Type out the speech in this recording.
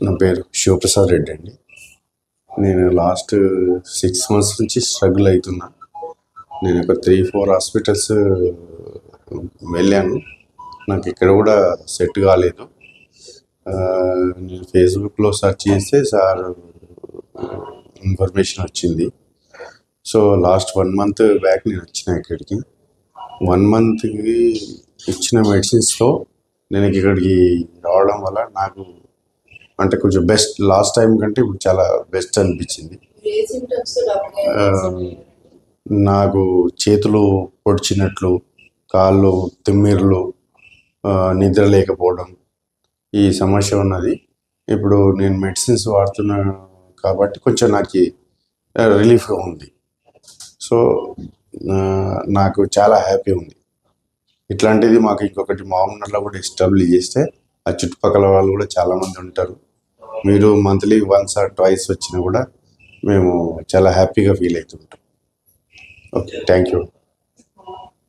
నా పేరు శివప్రసాద్ రెడ్డి అండి. నేను లాస్ట్ 6 months నుంచి స్ట్రగుల్ అవుతున్నా. నేను ఒక 3-4 హాస్పిటల్స్ వెళ్ళాను. నాకు ఇక్కడ కూడా సెట్ కాలేదు. నేను ఫేస్బుక్లో సెర్చ్ చేస్తే సార్ ఇన్ఫర్మేషన్ వచ్చింది. సో లాస్ట్ 1 month బ్యాక్ నేను వచ్చిన ఇక్కడికి. 1 monthకి ఇచ్చిన మెడిసిన్స్తో నేను ఇక్కడికి రావడం వల్ల నాకు అంటే కొంచెం బెస్ట్, లాస్ట్ టైం కంటే ఇప్పుడు చాలా బెస్ట్ అనిపించింది. నాకు చేతులు పొడిచినట్లు, కాళ్ళు తిమ్మిర్లు, నిద్ర లేకపోవడం ఈ సమస్య ఉన్నది. ఇప్పుడు నేను మెడిసిన్స్ వాడుతున్నాను కాబట్టి కొంచెం నాకు రిలీఫ్గా ఉంది. సో నాకు చాలా హ్యాపీ ఉంది. ఇట్లాంటిది మాకు ఇంకొకటి మామూలులో కూడా ఎస్టాబ్లిష్ చేస్తే ఆ చుట్టుపక్కల వాళ్ళు కూడా చాలామంది ఉంటారు. మీరు మంత్లీ 1 or 2 వచ్చినా కూడా మేము చాలా హ్యాపీగా ఫీల్ అవుతుంటాం. Okay, thank you.